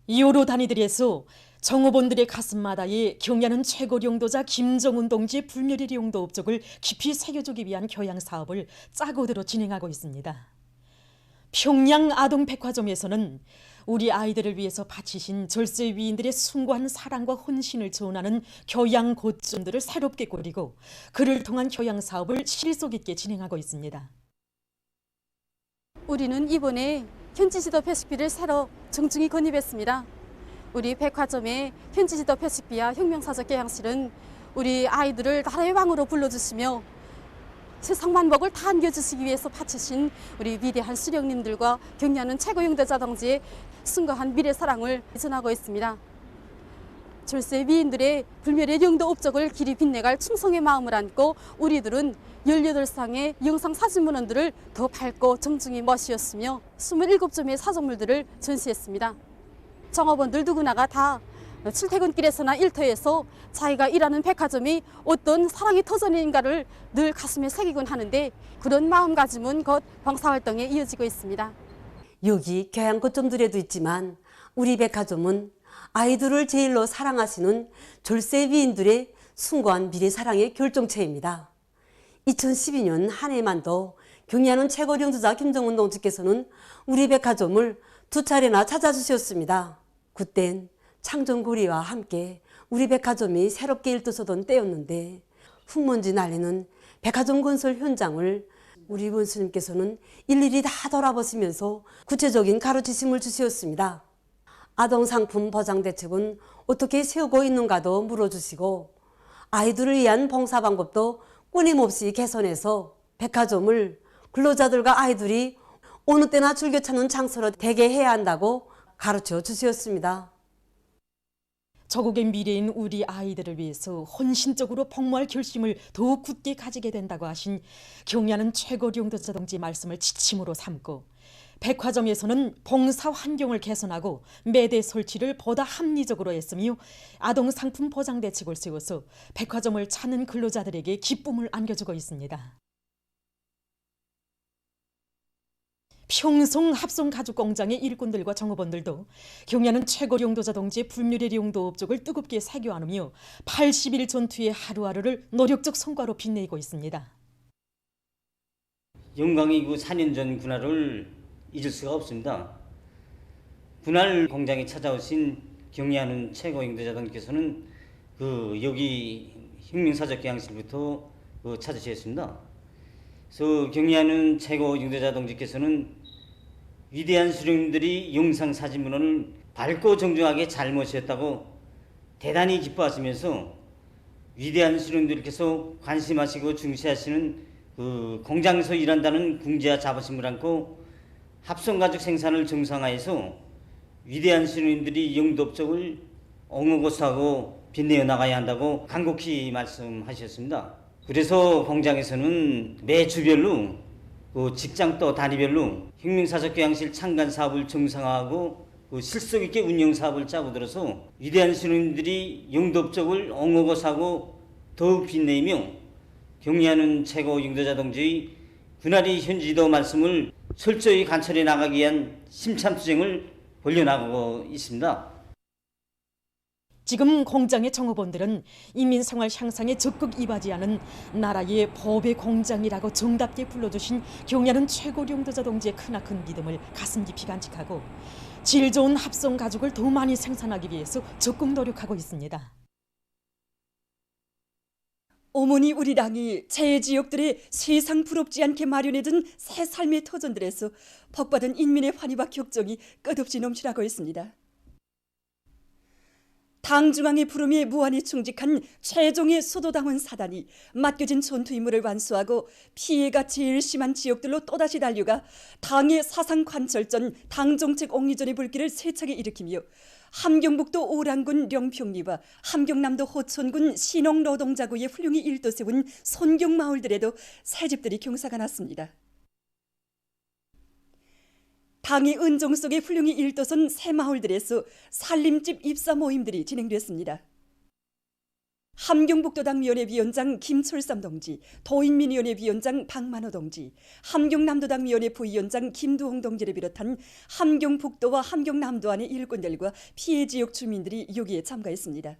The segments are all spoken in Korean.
이호로 단위들에서 정호본들의 가슴마다에 경야는 최고 용도자 김정은 동지의 불멸의 용도 업적을 깊이 새겨주기 위한 교양 사업을 짜고들어 진행하고 있습니다. 평양 아동백화점에서는 우리 아이들을 위해서 바치신 절세 위인들의 숭고한 사랑과 헌신을 전하는 교양 고점들을 새롭게 꾸리고 그를 통한 교양 사업을 실속 있게 진행하고 있습니다. 우리는 이번에 현지지도 표식비를 새로 정중히 건입했습니다. 우리 백화점의 현지지도 표식비와 혁명사적 교양실은 우리 아이들을 나라의 왕으로 불러주시며 세상 만복을 다 안겨주시기 위해서 바치신 우리 위대한 수령님들과 경려하는 최고 용도자 동지의 숭고한 미래 사랑을 전하고 있습니다. 절세 위인들의 불멸의 용도 업적을 길이 빛내갈 충성의 마음을 안고 우리들은 18쌍의 영상 사진 문헌들을 더 밝고 정중히 멋이었으며 27점의 사정물들을 전시했습니다. 정업원들 누구나가 다 출퇴근길에서나 일터에서 자기가 일하는 백화점이 어떤 사랑의 터전인가를 늘 가슴에 새기곤 하는데 그런 마음가짐은 곧 봉사활동에 이어지고 있습니다. 여기 교양 거점들에도 있지만 우리 백화점은 아이들을 제일로 사랑하시는 졸세 위인들의 숭고한 미래 사랑의 결정체입니다. 2012년 한 해만도 경리하는 최고 용도자 김정은 동지께서는 우리 백화점을 2차례나 찾아주셨습니다. 그땐 창정고리와 함께 우리 백화점이 새롭게 일떠서던 때였는데 흙먼지 날리는 백화점 건설 현장을 우리 원수님께서는 일일이 다 돌아보시면서 구체적인 가르치심을 주셨습니다. 아동상품 보장대책은 어떻게 세우고 있는가도 물어주시고 아이들을 위한 봉사 방법도 끊임없이 개선해서 백화점을 근로자들과 아이들이 어느 때나 즐겨 찾는 장소로 되게 해야 한다고 가르쳐 주셨습니다. 조국의 미래인 우리 아이들을 위해서 헌신적으로 복무할 결심을 더욱 굳게 가지게 된다고 하신 경야는 최고 용도자 동지 말씀을 지침으로 삼고 백화점에서는 봉사 환경을 개선하고 매대 설치를 보다 합리적으로 했으며 아동 상품 보장 대책을 세워서 백화점을 찾는 근로자들에게 기쁨을 안겨주고 있습니다. 평송 합성가죽공장의 일꾼들과 정업원들도 경야는 최고 용도자 동지의 불멸의 용도 업적을 뜨겁게 새겨안으며 80일 전투의 하루하루를 노력적 성과로 빛내고 있습니다. 영광이 그 4년 전 그날을 잊을 수가 없습니다. 그날 공장에 찾아오신 경리하는 최고 용도자 동지께서는 여기 혁명사적 교양실부터 찾으셨습니다. 그래서 경리하는 최고 용도자 동지께서는 위대한 수령님들이 영상 사진 문헌을 밝고 정중하게 잘 모셨다고 대단히 기뻐하시면서 위대한 수령님들께서 관심하시고 중시하시는 공장에서 일한다는 궁지와 자부심을 안고 합성가죽 생산을 정상화해서 위대한 수령님들이 영도업적을 옹호고수하고 빛내어 나가야 한다고 간곡히 말씀하셨습니다. 그래서 공장에서는 매 주별로 직장 또 단위별로 혁명사적 교양실 창간 사업을 정상화하고 실속 있게 운영 사업을 짜고 들어서 위대한 수령님들이 영도업적을 옹호고수하고 더욱 빛내며 경리하는 최고 용도자 동지의 그날의 현지도 말씀을 철저히 관철해 나가기 위한 심참투쟁을 벌여나가고 있습니다. 지금 공장의 정업원들은 인민생활 향상에 적극 이바지하는 나라의 법의 공장이라고 정답게 불러주신 경야는 최고 용도자 동지의 크나큰 믿음을 가슴 깊이 간직하고 질 좋은 합성 가죽을 더 많이 생산하기 위해서 적극 노력하고 있습니다. 어머니 우리 당이 재지역들의 세상 부럽지 않게 마련해둔 새 삶의 터전들에서 복받은 인민의 환희와 격정이 끝없이 넘쳐나고 있습니다. 당 중앙의 부름에 무한히 충직한 최종의 소도당원 사단이 맡겨진 전투 임무를 완수하고 피해가 제일 심한 지역들로 또다시 달려가 당의 사상 관철전 당정책 옹리전의 불길을 세차게 일으키며 함경북도 오랑군 령평리와 함경남도 호천군 신홍노동자구의 훌륭히 일도세운 손경마을들에도 새집들이 경사가 났습니다. 당의 은정 속에 훌륭히 일도선 새 마을들에서 살림집 입사 모임들이 진행됐습니다. 함경북도당 위원회 김철삼 동지, 도인민위원회 위원장 박만호 동지, 함경남도당 위원회 부위원장 김두홍 동지를 비롯한 함경북도와 함경남도 안의 일꾼들과 피해 지역 주민들이 여기에 참가했습니다.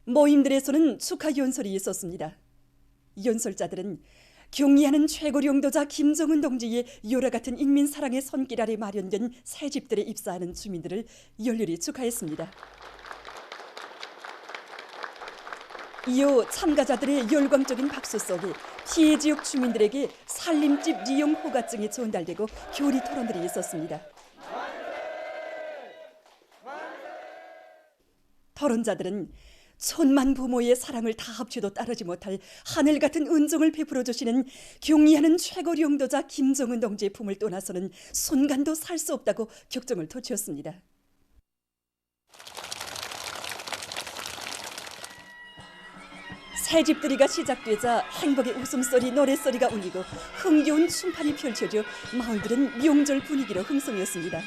모임들에서는 축하 연설이 있었습니다. 연설자들은 경의하는 최고 용도자 김정은 동지의 열화 같은 인민 사랑의 손길 아래 마련된 새 집들에 입사하는 주민들을 열렬히 축하했습니다. 이어 참가자들의 열광적인 박수 속에 피해 지역 주민들에게 살림집 이용 허가증이 전달되고 교리 토론들이 있었습니다. 토론자들은 천만 부모의 사랑을 다 합쳐도 따르지 못할 하늘 같은 은총을 베풀어 주시는 경의하는 최고 용도자 김정은 동지의 품을 떠나서는 순간도 살 수 없다고 격정을 토치었습니다. 새집들이가 시작되자 행복의 웃음소리, 노랫소리가 울리고 흥겨운 춤판이 펼쳐져 마을들은 명절 분위기로 흥성이었습니다.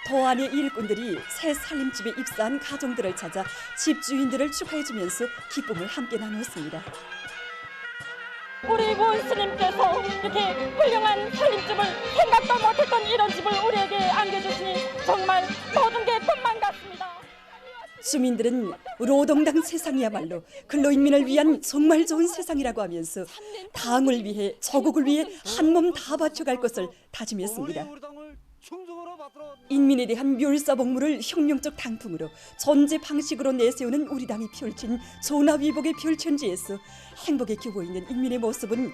도안의 일꾼들이 새 살림집에 입사한 가정들을 찾아 집주인들을 축하해주면서 기쁨을 함께 나누었습니다. 우리 고 스님께서 이렇게 훌륭한 살림집을 생각도 못했던 이런 집을 우리에게 안겨주시니 정말 모든 게 꿈만 같습니다. 주민들은 노동당 세상이야말로 근로인민을 위한 정말 좋은 세상이라고 하면서 당을 위해, 조국을 위해 한 몸 다 바쳐갈 것을 다짐했습니다. 인민에 대한 멸사복무를 혁명적 당풍으로 존재 방식으로 내세우는 우리 당이 펼친 전화위복의 별천지에서 행복에 껴보 있는 인민의 모습은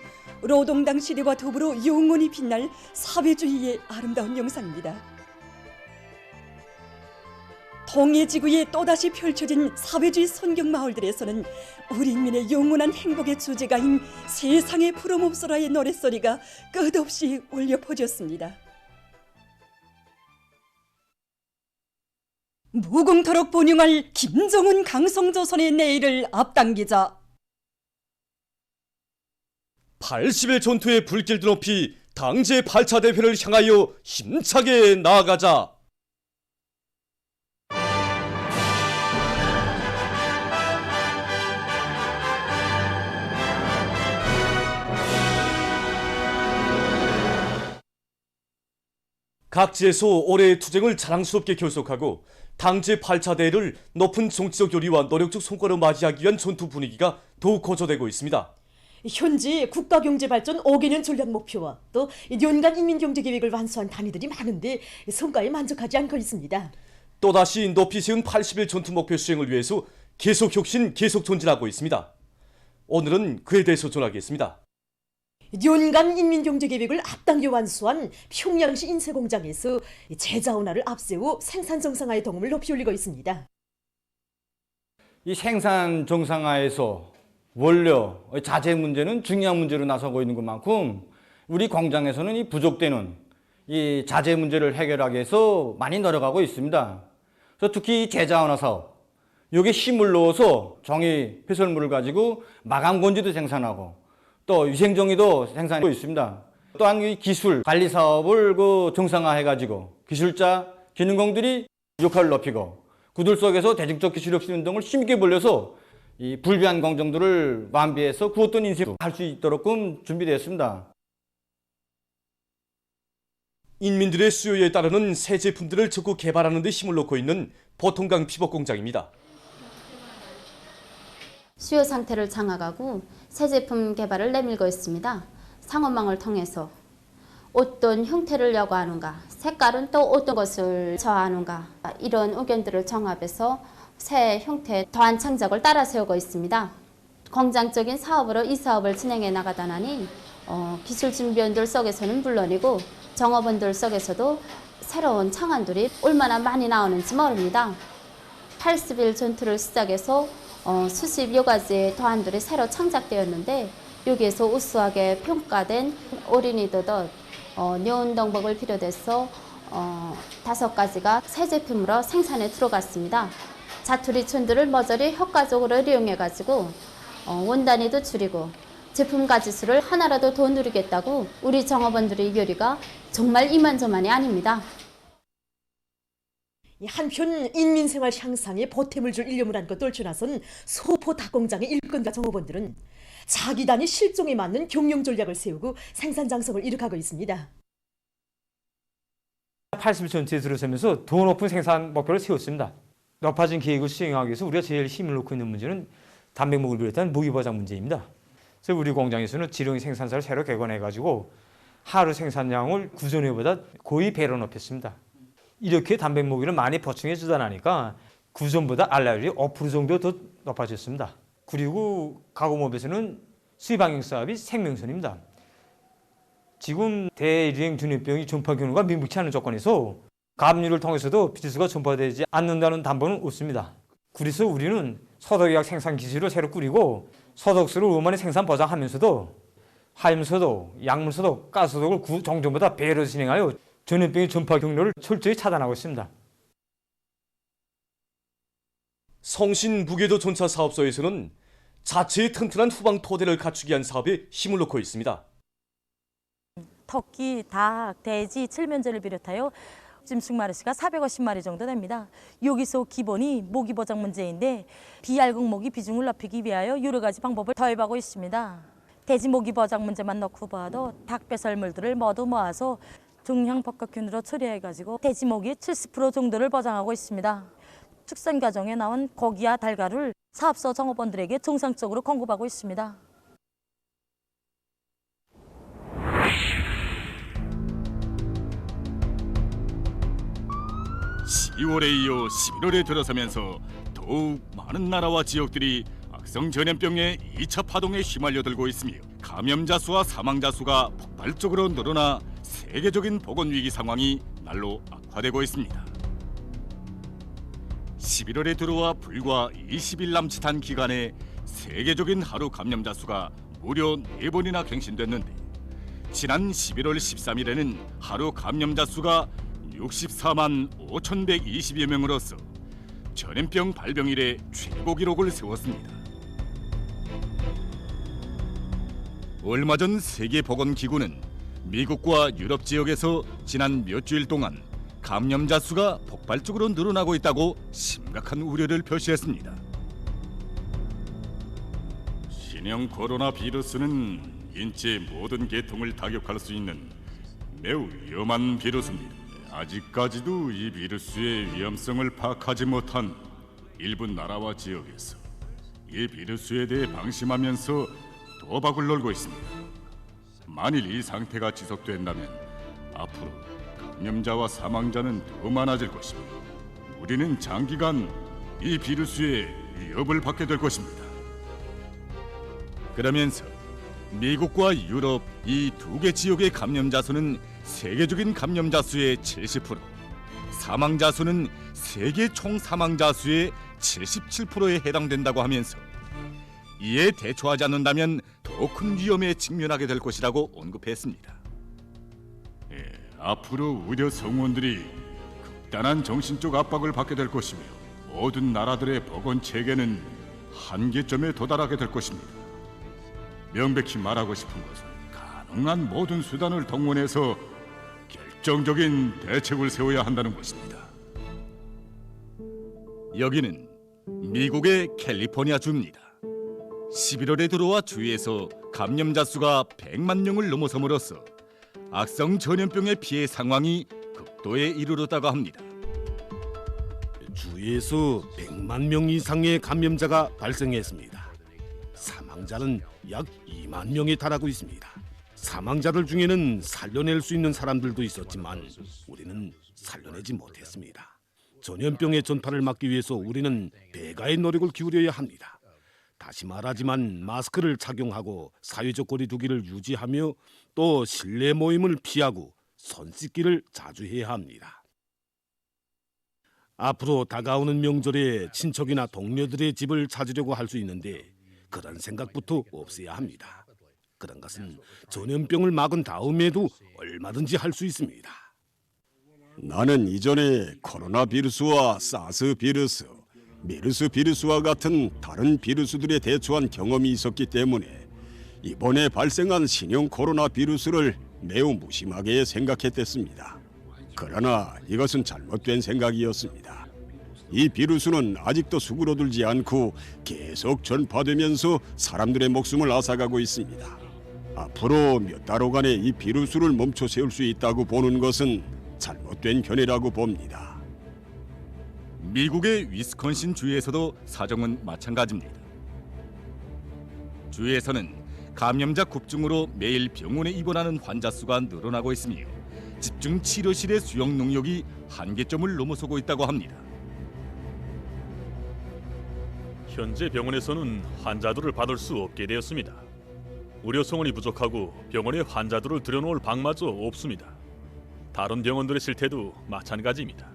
노동당 시대와 더불어 영원히 빛날 사회주의의 아름다운 영상입니다. 동해지구에 또다시 펼쳐진 사회주의 선경마을들에서는 우리 인민의 영원한 행복의 주제가인 세상의 푸름없어라의 노랫소리가 끝없이 울려 퍼졌습니다. 무궁토록 번영할 김정은 강성조선의 내일을 앞당기자 80일 전투의 불길도 높이 당제 8차 대회를 향하여 힘차게 나아가자. 각지에서 올해의 투쟁을 자랑스럽게 결속하고 당제 8차 대회를 높은 정치적 요리와 노력적 성과로 맞이하기 위한 전투 분위기가 더욱 고조되고 있습니다. 현재 국가경제발전 5개년 전략 목표와 또 연간 인민경제계획을 완수한 단위들이 많은데 성과에 만족하지 않고 있습니다. 또다시 높이 세운 80일 전투 목표 수행을 위해서 계속 혁신, 계속 전진하고 있습니다. 오늘은 그에 대해서 전하겠습니다. 연간 인민경제계획을 앞당겨 완수한 평양시 인쇄공장에서 제자원화를 앞세워 생산 정상화의 동음을 높이 올리고 있습니다. 이 생산 정상화에서 원료, 자재 문제는 중요한 문제로 나서고 있는 것만큼 우리 공장에서는 이 부족되는 이 자재 문제를 해결하기 위해서 많이 노력하고 있습니다. 그래서 특히 제자원화 사업, 여기 힘을 넣어서 종이 배설물을 가지고 마감 건지도 생산하고 또 위생정의도 생산하고 있습니다. 또한 이 기술 관리 사업을 정상화해가지고 기술자, 기능공들이 역할을 높이고 그들 속에서 대중적 기술 혁신 운동을 힘있게 벌려서 이 불비한 공정들을 완비해서 그 어떤 인생을 할 수 있도록 준비되었습니다. 인민들의 수요에 따르는 새 제품들을 적극 개발하는 데 힘을 놓고 있는 보통강 피복공장입니다. 수요 상태를 장악하고 새 제품 개발을 내밀고 있습니다. 상업망을 통해서 어떤 형태를 요구하는가, 색깔은 또 어떤 것을 저하는가, 이런 의견들을 정합해서 새 형태 더한 창작을 따라 세우고 있습니다. 공장적인 사업으로 이 사업을 진행해 나가다 나니 기술 준비원들 속에서는 물론이고 정업원들 속에서도 새로운 창안들이 얼마나 많이 나오는지 모릅니다. 80일 전투를 시작해서 수십 여 가지의 도안들이 새로 창작되었는데 여기에서 우수하게 평가된 어린이도덧, 녀운동복을 비롯해서 5가지가 새 제품으로 생산에 들어갔습니다. 자투리 촌들을 모조리 효과적으로 이용해가지고 원단위도 줄이고 제품 가지수를 하나라도 더 누리겠다고 우리 정업원들의 열의가 정말 이만저만이 아닙니다. 한편 인민생활 향상에 보탬을 줄 일념을 안고 떨쳐나선 소포 닭공장의 일꾼과 종업원들은 자기 단위 실종에 맞는 경영 전략을 세우고 생산 장성을 이룩하고 있습니다. 80일 전체에 들어서면서 더 높은 생산 목표를 세웠습니다. 높아진 계획을 수행하기 위해서 우리가 제일 힘을 놓고 있는 문제는 단백목을 비롯한 무기보장 문제입니다. 그래서 우리 공장에서는 지렁이 생산사를 새로 개관해가지고 하루 생산량을 구전에보다 거의 배로 높였습니다. 이렇게 단백목이를 많이 보충해 주다 나니까 구전보다 알라율이 5% 정도 더 높아졌습니다. 그리고 가공업에서는 수입방역 사업이 생명선입니다. 지금 대유행 전염병이 전파 경로가 명백치 않은 조건에서 감류를 통해서도 비루스가 전파되지 않는다는 담보는 없습니다. 그래서 우리는 소독약 생산 기술을 새로 꾸리고 소독수를 우만히 생산 보장하면서도 화염소독, 약물소독, 가스소독을 종전보다 배로 진행하여 전염병의 전파 경로를 철저히 차단하고 있습니다. 성신 무궤도 전차 사업소에서는 자체의 튼튼한 후방 토대를 갖추기 위한 사업에 힘을 놓고 있습니다. 토끼, 닭, 돼지, 칠면조를 비롯하여 짐승마르시가 450마리 정도 됩니다. 여기서 기본이 모기 보장 문제인데 비알곡 모기 비중을 높이기 위하여 여러 가지 방법을 도입하고 있습니다. 돼지 모기 보장 문제만 놓고 봐도 닭 배설물들을 모두 모아서 중형 복합균으로 처리해가지고 돼지 모기 70% 정도를 보장하고 있습니다. 축산 과정에 나온 고기와 달걀을 사업소 종업원들에게 정상적으로 공급하고 있습니다. (10월에) 이어 11월에 들어서면서 더욱 많은 나라와 지역들이 악성 전염병의 2차 파동에 휘말려들고 있으며 감염자 수와 사망자 수가 폭발적으로 늘어나 세계적인 보건위기 상황이 날로 악화되고 있습니다. 11월에 들어와 불과 20일 남짓한 기간에 세계적인 하루 감염자 수가 무려 4번이나 갱신됐는데 지난 11월 13일에는 하루 감염자 수가 64만 5,120여 명으로서 전염병 발병 이래 최고 기록을 세웠습니다. 얼마 전 세계보건기구는 미국과 유럽 지역에서 지난 몇 주일 동안 감염자 수가 폭발적으로 늘어나고 있다고 심각한 우려를 표시했습니다. 신형 코로나 비루스는 인체의 모든 계통을 타격할 수 있는 매우 위험한 비루스입니다. 아직까지도 이 비루스의 위험성을 파악하지 못한 일부 나라와 지역에서 이 비루스에 대해 방심하면서 도박을 놀고 있습니다. 만일 이 상태가 지속된다면 앞으로 감염자와 사망자는 더 많아질 것이며 우리는 장기간 이 비루스의 위협을 받게 될 것입니다. 그러면서 미국과 유럽 이 두 개 지역의 감염자 수는 세계적인 감염자 수의 70%, 사망자 수는 세계 총 사망자 수의 77%에 해당된다고 하면서 이에 대처하지 않는다면 더 큰 위험에 직면하게 될 것이라고 언급했습니다. 앞으로 의료 성원들이 극단한 정신적 압박을 받게 될 것이며 모든 나라들의 보건 체계는 한계점에 도달하게 될 것입니다. 명백히 말하고 싶은 것은 가능한 모든 수단을 동원해서 결정적인 대책을 세워야 한다는 것입니다. 여기는 미국의 캘리포니아 주입니다. 11월에 들어와 주에서 감염자 수가 100만 명을 넘어섬으로써 악성 전염병의 피해 상황이 극도에 이르렀다고 합니다. 주에서 100만 명 이상의 감염자가 발생했습니다. 사망자는 약 2만 명에 달하고 있습니다. 사망자들 중에는 살려낼 수 있는 사람들도 있었지만 우리는 살려내지 못했습니다. 전염병의 전파를 막기 위해서 우리는 배가의 노력을 기울여야 합니다. 다시 말하지만 마스크를 착용하고 사회적 거리 두기를 유지하며 또 실내 모임을 피하고 손 씻기를 자주 해야 합니다. 앞으로 다가오는 명절에 친척이나 동료들의 집을 찾으려고 할 수 있는데 그런 생각부터 없애야 합니다. 그런 것은 전염병을 막은 다음에도 얼마든지 할 수 있습니다. 나는 이전에 코로나 비루스와 사스 비루스, 메르스 비루스와 같은 다른 비루스들에 대처한 경험이 있었기 때문에 이번에 발생한 신형 코로나 비루스를 매우 무심하게 생각했댔습니다. 그러나 이것은 잘못된 생각이었습니다. 이 비루스는 아직도 수그러들지 않고 계속 전파되면서 사람들의 목숨을 앗아가고 있습니다. 앞으로 몇 달호간에 이 비루스를 멈춰 세울 수 있다고 보는 것은 잘못된 견해라고 봅니다. 미국의 위스콘신 주에서도 사정은 마찬가지입니다. 주에서는 감염자 급증으로 매일 병원에 입원하는 환자 수가 늘어나고 있으며 집중 치료실의 수용 능력이 한계점을 넘어서고 있다고 합니다. 현재 병원에서는 환자들을 받을 수 없게 되었습니다. 의료 성원이 부족하고 병원에 환자들을 들여놓을 방마저 없습니다. 다른 병원들의 실태도 마찬가지입니다.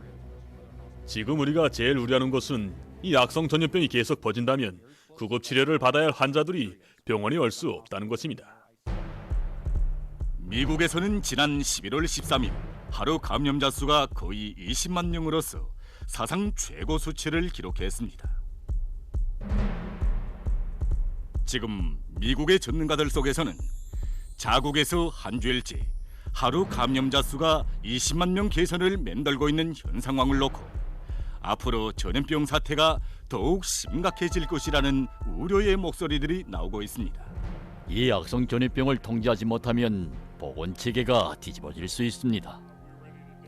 지금 우리가 제일 우려하는 것은 이 악성 전염병이 계속 퍼진다면 구급 치료를 받아야 할 환자들이 병원에 올 수 없다는 것입니다. 미국에서는 지난 11월 13일 하루 감염자 수가 거의 20만 명으로서 사상 최고 수치를 기록했습니다. 지금 미국의 전문가들 속에서는 자국에서 한 주일째 하루 감염자 수가 20만 명 개선을 맴돌고 있는 현 상황을 놓고 앞으로 전염병 사태가 더욱 심각해질 것이라는 우려의 목소리들이 나오고 있습니다. 이 악성 전염병을 통제하지 못하면 보건 체계가 뒤집어질 수 있습니다.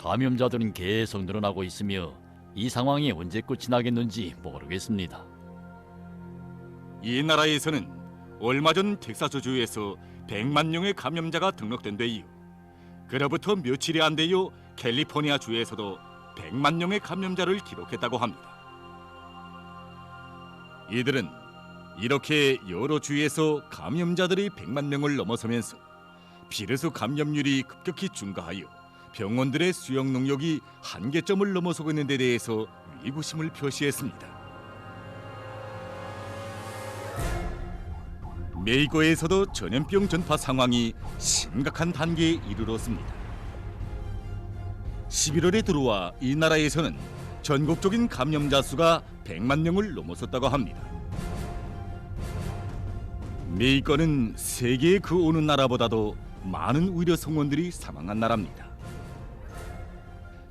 감염자들은 계속 늘어나고 있으며 이 상황이 언제 끝이 나겠는지 모르겠습니다. 이 나라에서는 얼마 전 텍사스주에서 100만 명의 감염자가 등록된 데 이후 그로부터 며칠이 안 되어 캘리포니아 주에서도 100만 명의 감염자를 기록했다고 합니다. 이들은 이렇게 여러 주에서 감염자들이 100만 명을 넘어서면서 비루스 감염률이 급격히 증가하여 병원들의 수용 능력이 한계점을 넘어서고 있는 데 대해서 의구심을 표시했습니다. 메이거에서도 전염병 전파 상황이 심각한 단계에 이르렀습니다. 11월에 들어와 이 나라에서는 전국적인 감염자 수가 100만 명을 넘어섰다고 합니다. 메이거는 세계의 그 어느 나라보다도 많은 의료 성원들이 사망한 나라입니다.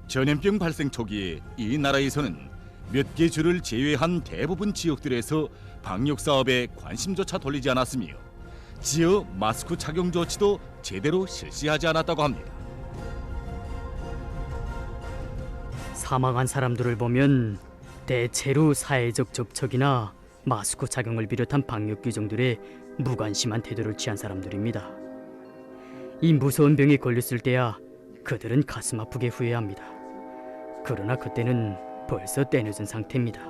전염병 발생 초기에 이 나라에서는 몇 개 주를 제외한 대부분 지역들에서 방역 사업에 관심조차 돌리지 않았으며 지역 마스크 착용 조치도 제대로 실시하지 않았다고 합니다. 사망한 사람들을 보면 대체로 사회적 접촉이나 마스크 착용을 비롯한 방역 규정들에 무관심한 태도를 취한 사람들입니다. 이 무서운 병에 걸렸을 때야 그들은 가슴 아프게 후회합니다. 그러나 그때는 벌써 때늦은 상태입니다.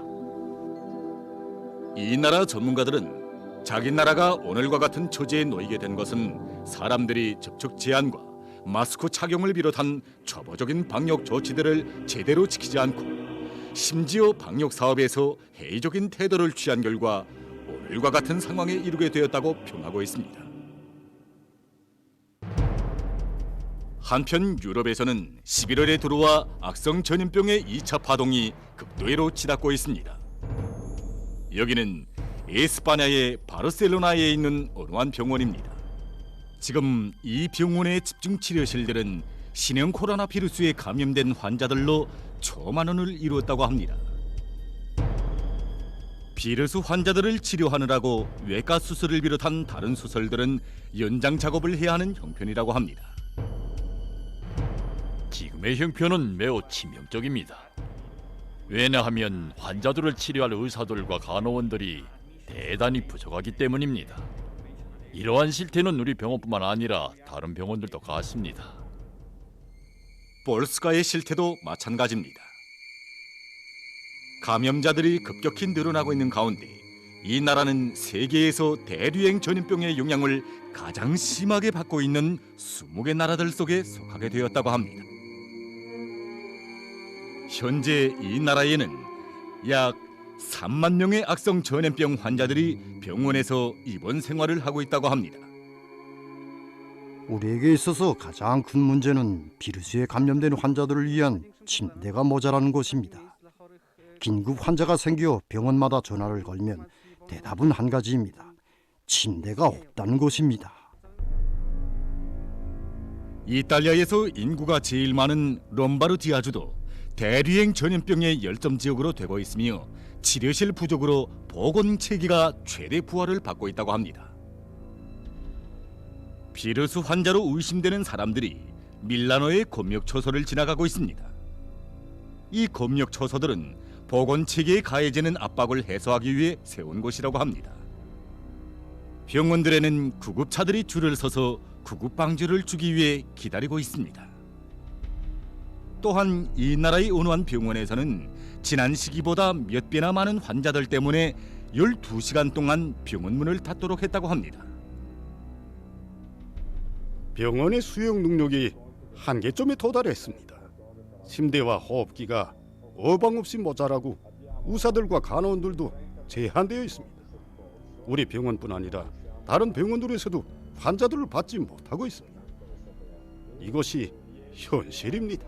이 나라 전문가들은 자기 나라가 오늘과 같은 처지에 놓이게 된 것은 사람들이 접촉 제한과 마스크 착용을 비롯한 초보적인 방역 조치들을 제대로 지키지 않고 심지어 방역 사업에서 회의적인 태도를 취한 결과 오늘과 같은 상황에 이르게 되었다고 평하고 있습니다. 한편 유럽에서는 11월에 들어와 악성 전염병의 2차 파동이 극도로 치닫고 있습니다. 여기는 에스파냐의 바르셀로나에 있는 어느 한 병원입니다. 지금 이 병원의 집중 치료실들은 신형 코로나 비루스에 감염된 환자들로 초만원을 이루었다고 합니다. 비루스 환자들을 치료하느라고 외과 수술을 비롯한 다른 수술들은 연장 작업을 해야 하는 형편이라고 합니다. 지금의 형편은 매우 치명적입니다. 왜냐하면 환자들을 치료할 의사들과 간호원들이 대단히 부족하기 때문입니다. 이러한 실태는 우리 병원뿐만 아니라 다른 병원들도 같습니다. 볼스카의 실태도 마찬가지입니다. 감염자들이 급격히 늘어나고 있는 가운데 이 나라는 세계에서 대류행 전염병의 영향을 가장 심하게 받고 있는 20개 나라들 속에 속하게 되었다고 합니다. 현재 이 나라에는 약 3만 명의 악성 전염병 환자들이 병원에서 입원 생활을 하고 있다고 합니다. 우리에게 있어서 가장 큰 문제는 비루스에 감염된 환자들을 위한 침대가 모자라는 것입니다. 긴급 환자가 생겨 병원마다 전화를 걸면 대답은 한 가지입니다. 침대가 없다는 것입니다. 이탈리아에서 인구가 제일 많은 롬바르디아주도 대류행 전염병의 열점 지역으로 되고 있으며 치료실 부족으로 보건 체계가 최대 부하를 받고 있다고 합니다. 비루스 환자로 의심되는 사람들이 밀라노의 검역초소를 지나가고 있습니다. 이 검역초소들은 보건 체계에 가해지는 압박을 해소하기 위해 세운 곳이라고 합니다. 병원들에는 구급차들이 줄을 서서 구급방주를 주기 위해 기다리고 있습니다. 또한 이 나라의 어느 한 병원에서는 지난 시기보다 몇 배나 많은 환자들 때문에 12시간 동안 병원 문을 닫도록 했다고 합니다. 병원의 수용 능력이 한계점에 도달했습니다. 침대와 호흡기가 어방없이 모자라고 의사들과 간호원들도 제한되어 있습니다. 우리 병원뿐 아니라 다른 병원들에서도 환자들을 받지 못하고 있습니다. 이것이 현실입니다.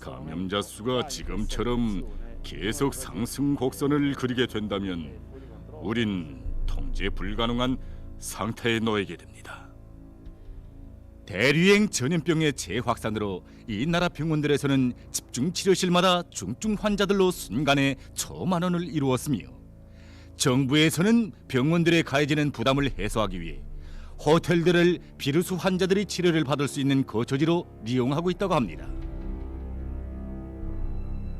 감염자 수가 지금처럼 계속 상승 곡선을 그리게 된다면 우린 통제 불가능한 상태에 놓이게 됩니다. 대류행 전염병의 재확산으로 이 나라 병원들에서는 집중 치료실마다 중증 환자들로 순간에 초만원을 이루었으며 정부에서는 병원들에 가해지는 부담을 해소하기 위해 호텔들을 비루스 환자들이 치료를 받을 수 있는 거처지로 이용하고 있다고 합니다.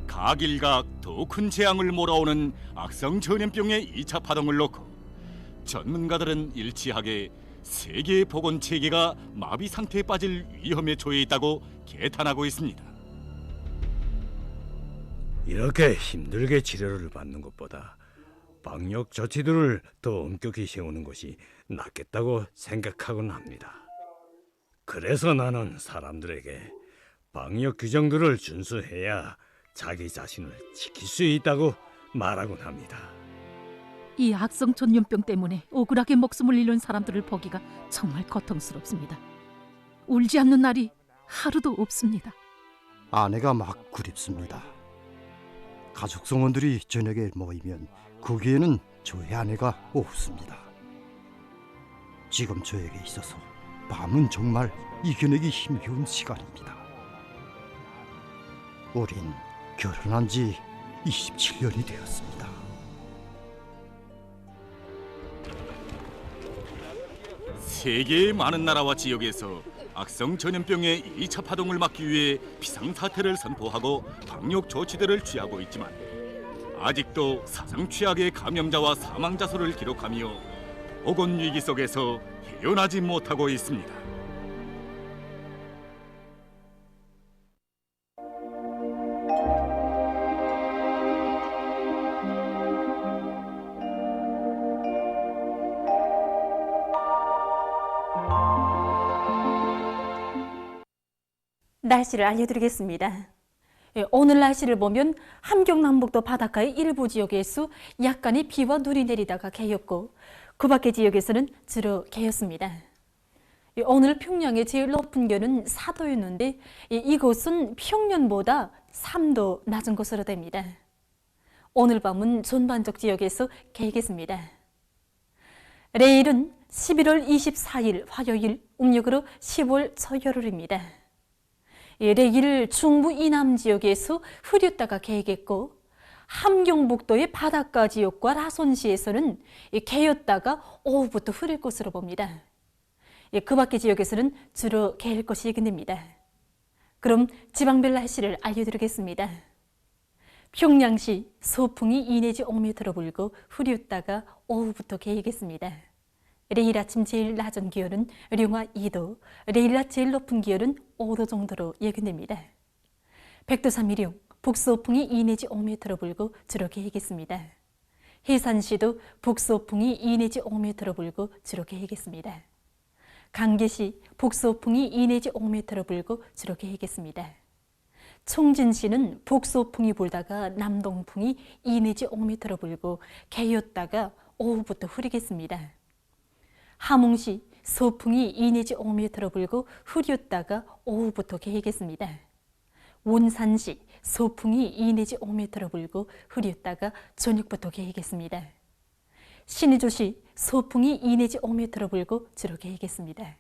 각 일각 더 큰 재앙을 몰아오는 악성 전염병의 2차 파동을 놓고 전문가들은 일치하게 세계의 보건 체계가 마비 상태에 빠질 위험에 처해 있다고 개탄하고 있습니다. 이렇게 힘들게 치료를 받는 것보다 방역 조치들을 더 엄격히 세우는 것이 낫겠다고 생각하곤 합니다. 그래서 나는 사람들에게 방역 규정들을 준수해야 자기 자신을 지킬 수 있다고 말하곤 합니다. 이 악성 전염병 때문에 억울하게 목숨을 잃는 사람들을 보기가 정말 고통스럽습니다. 울지 않는 날이 하루도 없습니다. 아내가 막 그립습니다. 가족 성원들이 저녁에 모이면 거기에는 저의 아내가 없습니다. 지금 저에게 있어서 밤은 정말 이겨내기 힘겨운 시간입니다. 우린 결혼한 지 27년이 되었습니다. 세계의 많은 나라와 지역에서 악성 전염병의 2차 파동을 막기 위해 비상사태를 선포하고 방역 조치들을 취하고 있지만 아직도 사상 최악의 감염자와 사망자 수를 기록하며 보건 위기 속에서 헤어나지 못하고 있습니다. 날씨를 알려드리겠습니다. 오늘 날씨를 보면 함경남북도 바닷가의 일부 지역에서 약간의 비와 눈이 내리다가 개였고 그 밖의 지역에서는 주로 개였습니다. 오늘 평양의 제일 높은 기온은 4도였는데 이곳은 평년보다 3도 낮은 것으로 됩니다. 오늘 밤은 전반적 지역에서 개겠습니다. 내일은 11월 24일 화요일, 음력으로 10월 초열흘입니다. 내일 중부 이남 지역에서 흐렸다가 개겠고 함경북도의 바닷가 지역과 라손시에서는 개였다가 오후부터 흐릴 것으로 봅니다. 그 밖의 지역에서는 주로 개일 것이 예견됩니다. 그럼 지방별 날씨를 알려드리겠습니다. 평양시 소풍이 2 내지 5m로 불고 흐렸다가 오후부터 개겠습니다. 내일 아침 제일 낮은 기온은 령화 2도, 내일 낮 제일 높은 기온은 5도 정도로 예견됩니다. 백두산 미령, 북소풍이 2 내지 5m로 불고 주로 개겠습니다. 해산시도 북소풍이 2 내지 5m로 불고 주로 개겠습니다. 강계시 북소풍이 2 내지 5m로 불고 주로 개겠습니다. 총진시는 북소풍이 불다가 남동풍이 2 내지 5m로 불고 개였다가 오후부터 흐리겠습니다. 함흥시 소풍이 2 내지 5m로 불고 흐렸다가 오후부터 개겠습니다. 원산시 소풍이 2 내지 5m로 불고 흐렸다가 저녁부터 개겠습니다. 신의주시 소풍이 2 내지 5m로 불고 주로 개겠습니다.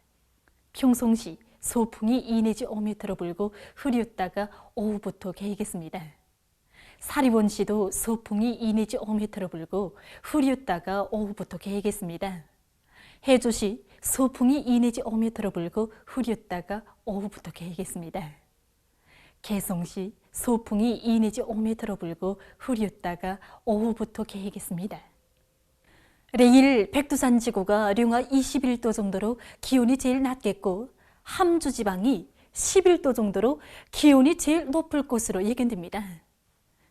평송시 소풍이 2 내지 5m로 불고 흐렸다가 오후부터 개겠습니다. 사리원시도 소풍이 2 내지 5m로 불고 흐렸다가 오후부터 개겠습니다. 해주시 소풍이 2 내지 5m로 불고 흐렸다가 오후부터 개겠습니다. 개성시 소풍이 2 내지 5m로 불고 흐렸다가 오후부터 개겠습니다. 내일 백두산 지구가 령하 21도 정도로 기온이 제일 낮겠고 함주 지방이 11도 정도로 기온이 제일 높을 것으로 예견됩니다.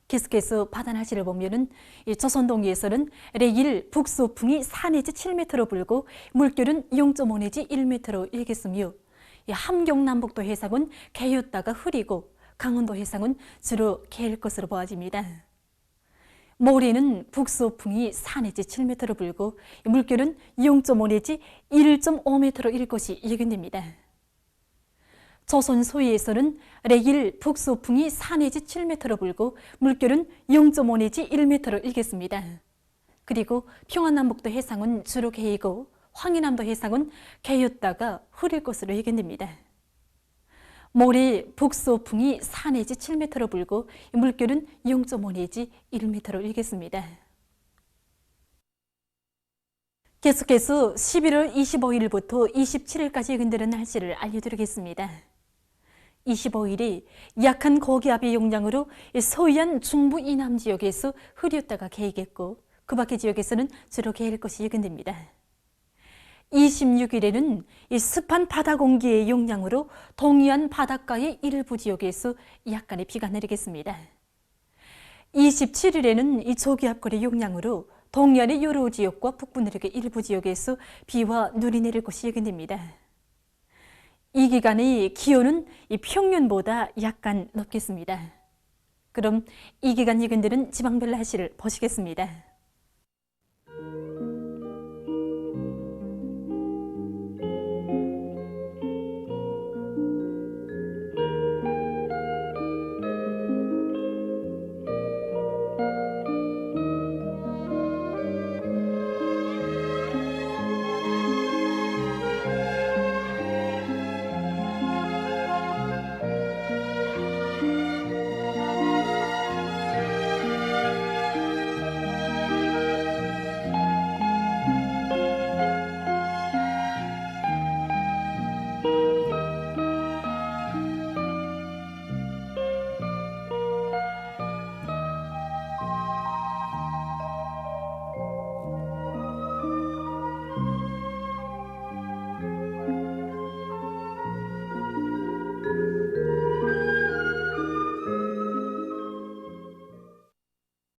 계속해서 바다 날씨를 보면은 조선동해에서는 내일 북소풍이 4 내지 7m로 불고 물결은 0.5 내지 1m로 일겠으며 함경 남북도 해상은 개였다가 흐리고 강원도 해상은 주로 개일 것으로 보아집니다. 모레는 북소풍이 4 내지 7m로 불고 물결은 0.5 내지 1.5m로 일 것이 예견됩니다. 조선 소위에서는 내일 북소풍이 4 내지 7m로 불고 물결은 0.5 내지 1m로 일겠습니다. 그리고 평안남북도 해상은 주로 개이고 황해남도 해상은 개였다가 흐릴 것으로 예견됩니다. 모레 북소풍이 4 내지 7m로 불고 물결은 0.5 내지 1m로 일겠습니다. 계속해서 11월 25일부터 27일까지 예견되는 날씨를 알려드리겠습니다. 25일이 약한 고기압의 영향으로 서해안 중부 이남 지역에서 흐렸다가 개이겠고 그 밖의 지역에서는 주로 개일 것이 예견됩니다. 26일에는 습한 바다 공기의 영향으로 동해안 바닷가의 일부 지역에서 약간의 비가 내리겠습니다. 27일에는 이 저기압골의 영향으로 동해안의 여러 지역과 북부 내륙의 일부 지역에서 비와 눈이 내릴 것이 예견됩니다. 이 기간의 기온은 평년보다 약간 높겠습니다. 그럼 이 기간 예견되는 지방별 날씨를 보시겠습니다.